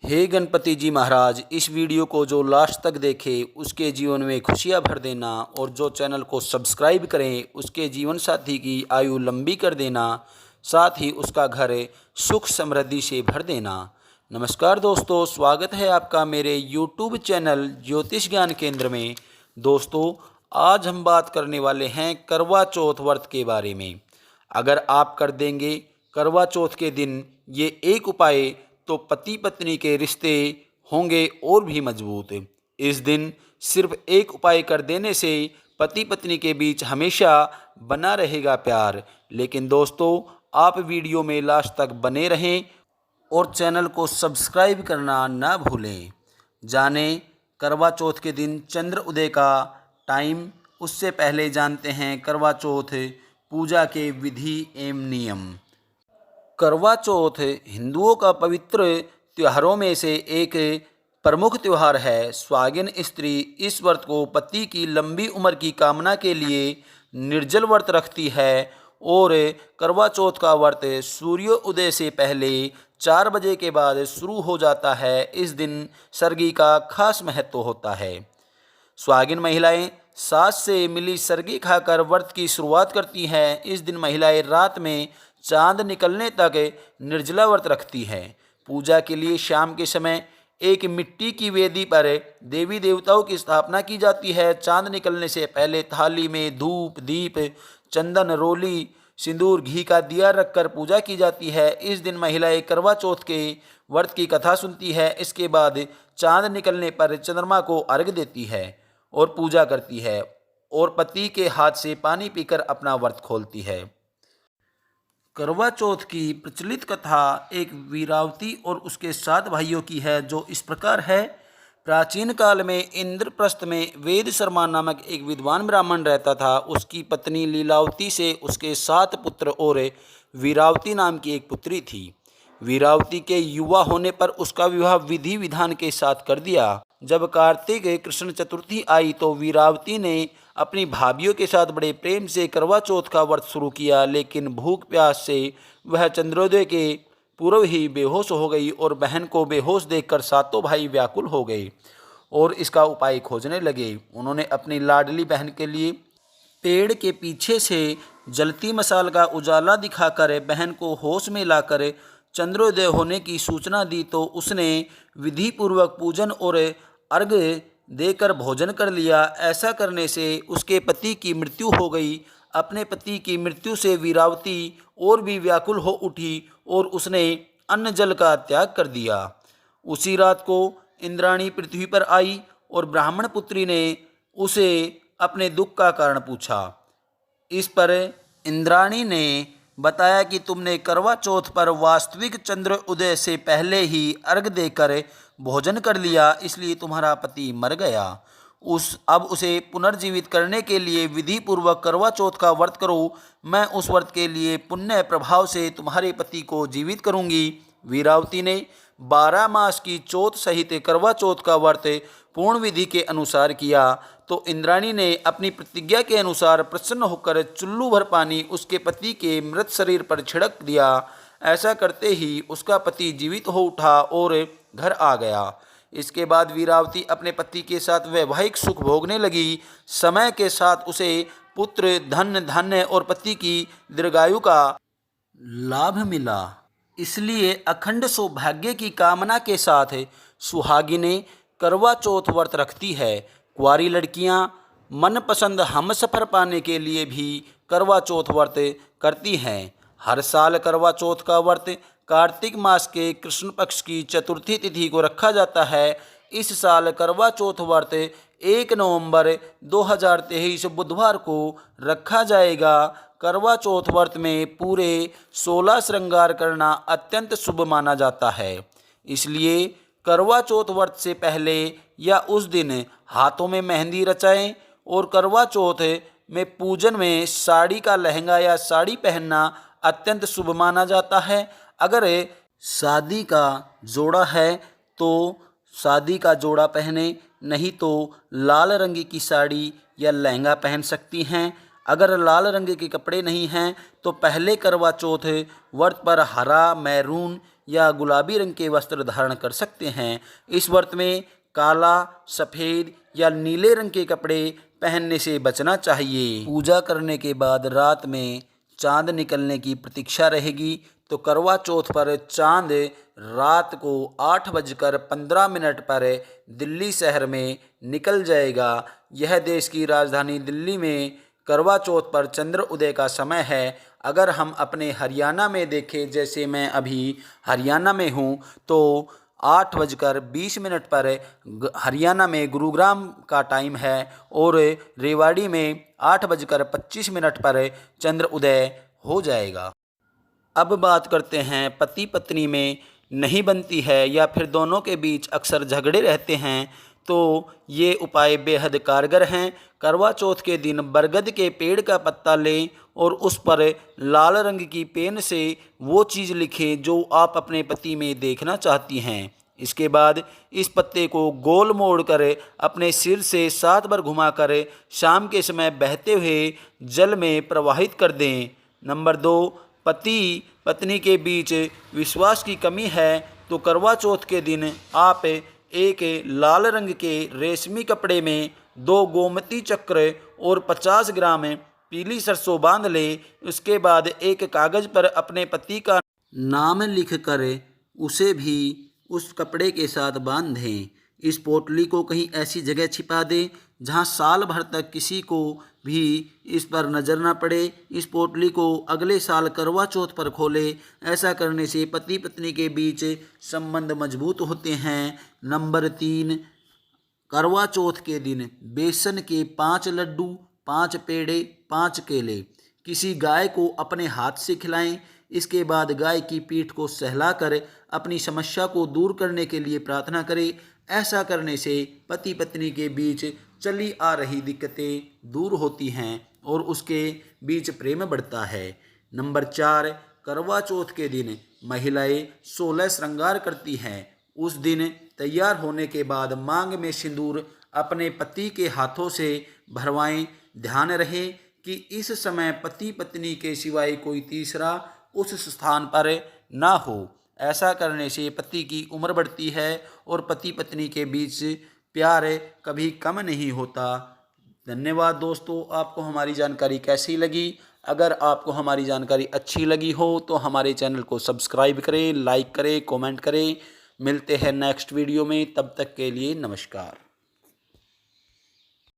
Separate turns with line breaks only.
हे गणपति जी महाराज, इस वीडियो को जो लास्ट तक देखे उसके जीवन में खुशियां भर देना और जो चैनल को सब्सक्राइब करें उसके जीवन साथी की आयु लंबी कर देना, साथ ही उसका घर सुख समृद्धि से भर देना। नमस्कार दोस्तों, स्वागत है आपका मेरे यूट्यूब चैनल ज्योतिष ज्ञान केंद्र में। दोस्तों, आज हम बात करने वाले हैं करवा चौथ व्रत के बारे में। अगर आप कर देंगे करवा चौथ के दिन ये एक उपाय तो पति पत्नी के रिश्ते होंगे और भी मजबूत। इस दिन सिर्फ एक उपाय कर देने से पति पत्नी के बीच हमेशा बना रहेगा प्यार। लेकिन दोस्तों, आप वीडियो में लास्ट तक बने रहें और चैनल को सब्सक्राइब करना ना भूलें। जानें करवा चौथ के दिन चंद्र उदय का टाइम। उससे पहले जानते हैं करवा चौथ पूजा के विधि एवं नियम। करवा चौथ हिंदुओं का पवित्र त्योहारों में से एक प्रमुख त्यौहार है। सुहागिन स्त्री इस व्रत को पति की लंबी उम्र की कामना के लिए निर्जल व्रत रखती है और करवा चौथ का व्रत सूर्योदय से पहले 4 बजे के बाद शुरू हो जाता है। इस दिन सरगी का खास महत्व होता है। सुहागिन महिलाएं सास से मिली सरगी खाकर व्रत की शुरुआत करती हैं। इस दिन महिलाएं रात में चांद निकलने तक निर्जला व्रत रखती हैं। पूजा के लिए शाम के समय एक मिट्टी की वेदी पर देवी देवताओं की स्थापना की जाती है। चांद निकलने से पहले थाली में धूप, दीप, चंदन, रोली, सिंदूर, घी का दिया रखकर पूजा की जाती है। इस दिन महिलाएं करवा चौथ के व्रत की कथा सुनती है। इसके बाद चांद निकलने पर चंद्रमा को अर्घ्य देती है और पूजा करती है और पति के हाथ से पानी पीकर अपना व्रत खोलती है। करवा चौथ की प्रचलित कथा एक वीरावती और उसके 7 भाइयों की है, जो इस प्रकार है। प्राचीन काल में इंद्रप्रस्थ में वेद शर्मा नामक एक विद्वान ब्राह्मण रहता था। उसकी पत्नी लीलावती से उसके 7 पुत्र और वीरावती नाम की एक पुत्री थी। वीरावती के युवा होने पर उसका विवाह विधि विधान के साथ कर दिया। जब कार्तिक कृष्ण चतुर्थी आई तो वीरावती ने अपनी भाभीियों के साथ बड़े प्रेम से करवा चौथ का व्रत शुरू किया, लेकिन भूख प्यास से वह चंद्रोदय के पूर्व ही बेहोश हो गई और बहन को बेहोश देखकर सातों भाई व्याकुल हो गए और इसका उपाय खोजने लगे। उन्होंने अपनी लाडली बहन के लिए पेड़ के पीछे से जलती मशाल का उजाला दिखाकर बहन को होश में लाकर चंद्रोदय होने की सूचना दी, तो उसने विधि पूर्वक पूजन और अर्घ्य देकर भोजन कर लिया। ऐसा करने से उसके पति की मृत्यु हो गई। अपने पति की मृत्यु से वीरावती और भी व्याकुल हो उठी और उसने अन्न जल का त्याग कर दिया। उसी रात को इंद्राणी पृथ्वी पर आई और ब्राह्मण पुत्री ने उसे अपने दुख का कारण पूछा। इस पर इंद्राणी ने बताया कि तुमने करवा चौथ पर वास्तविक चंद्र उदय से पहले ही अर्घ देकर भोजन कर लिया, इसलिए तुम्हारा पति मर गया। अब उसे पुनर्जीवित करने के लिए विधि पूर्वक करवा चौथ का व्रत करो। मैं उस व्रत के लिए पुण्य प्रभाव से तुम्हारे पति को जीवित करूंगी। वीरावती ने 12 मास की चौथ सहित करवा चौथ का व्रत पूर्ण विधि के अनुसार किया, तो इंद्राणी ने अपनी प्रतिज्ञा के अनुसार प्रसन्न होकर चुल्लू भर पानी उसके पति के मृत शरीर पर छिड़क दिया। ऐसा करते ही उसका पति जीवित हो उठा और घर आ गया। इसके बाद वीरावती अपने पति के साथ वैवाहिक सुख भोगने लगी। समय के साथ उसे पुत्र, धन धान्य और पति की दीर्घायु का लाभ मिला। इसलिए अखंड सौभाग्य की कामना के साथ सुहागिनें करवा चौथ व्रत रखती है। कुंवारी लड़कियां मनपसंद हमसफर पाने के लिए भी करवा चौथ व्रत करती हैं। हर साल करवा चौथ का व्रत कार्तिक मास के कृष्ण पक्ष की चतुर्थी तिथि को रखा जाता है। इस साल करवा चौथ व्रत 1 नवंबर 2023 बुधवार को रखा जाएगा। करवा चौथ व्रत में पूरे 16 श्रृंगार करना अत्यंत शुभ माना जाता है। इसलिए करवा चौथ व्रत से पहले या उस दिन हाथों में मेहंदी रचाएं और करवा चौथ में पूजन में साड़ी का लहंगा या साड़ी पहनना अत्यंत शुभ माना जाता है। अगर शादी का जोड़ा है तो शादी का जोड़ा पहने, नहीं तो लाल रंग की साड़ी या लहंगा पहन सकती हैं। अगर लाल रंग के कपड़े नहीं हैं तो पहले करवा चौथ व्रत पर हरा, मैरून या गुलाबी रंग के वस्त्र धारण कर सकते हैं। इस व्रत में काला, सफ़ेद या नीले रंग के कपड़े पहनने से बचना चाहिए। पूजा करने के बाद रात में चांद निकलने की प्रतीक्षा रहेगी। तो करवा चौथ पर चांद रात को 8:15 पर दिल्ली शहर में निकल जाएगा। यह देश की राजधानी दिल्ली में करवा चौथ पर चंद्र उदय का समय है। अगर हम अपने हरियाणा में देखें, जैसे मैं अभी हरियाणा में हूँ, तो 8:20 पर हरियाणा में गुरुग्राम का टाइम है और रेवाड़ी में 8:25 पर चंद्र उदय हो जाएगा। अब बात करते हैं पति पत्नी में नहीं बनती है या फिर दोनों के बीच अक्सर झगड़े रहते हैं, तो ये उपाय बेहद कारगर हैं। करवा चौथ के दिन बरगद के पेड़ का पत्ता लें और उस पर लाल रंग की पेन से वो चीज़ लिखें जो आप अपने पति में देखना चाहती हैं। इसके बाद इस पत्ते को गोल मोड़ कर अपने सिर से 7 बार घुमाकर शाम के समय बहते हुए जल में प्रवाहित कर दें। नंबर 2, पति पत्नी के बीच विश्वास की कमी है तो करवा चौथ के दिन आप एक लाल रंग के रेशमी कपड़े में 2 गोमती चक्र और 50 ग्राम पीली सरसों बांध लें। उसके बाद एक कागज़ पर अपने पति का नाम लिखकर उसे भी उस कपड़े के साथ बांध दें। इस पोटली को कहीं ऐसी जगह छिपा दें जहां साल भर तक किसी को भी इस पर नज़र न पड़े। इस पोटली को अगले साल करवा चौथ पर खोलें। ऐसा करने से पति पत्नी के बीच संबंध मजबूत होते हैं। नंबर 3, करवा चौथ के दिन बेसन के 5 लड्डू, 5 पेड़े, 5 केले किसी गाय को अपने हाथ से खिलाएं। इसके बाद गाय की पीठ को सहलाकर अपनी समस्या को दूर करने के लिए प्रार्थना करें। ऐसा करने से पति पत्नी के बीच चली आ रही दिक्कतें दूर होती हैं और उसके बीच प्रेम बढ़ता है। नंबर 4, करवा चौथ के दिन महिलाएं 16 श्रृंगार करती हैं। उस दिन तैयार होने के बाद मांग में सिंदूर अपने पति के हाथों से भरवाएं। ध्यान रहे कि इस समय पति पत्नी के सिवाय कोई तीसरा उस स्थान पर ना हो। ऐसा करने से पति की उम्र बढ़ती है और पति पत्नी के बीच प्यार कभी कम नहीं होता। धन्यवाद दोस्तों, आपको हमारी जानकारी कैसी लगी? अगर आपको हमारी जानकारी अच्छी लगी हो तो हमारे चैनल को सब्सक्राइब करें, लाइक करें, कमेंट करें। मिलते हैं नेक्स्ट वीडियो में, तब तक के लिए नमस्कार।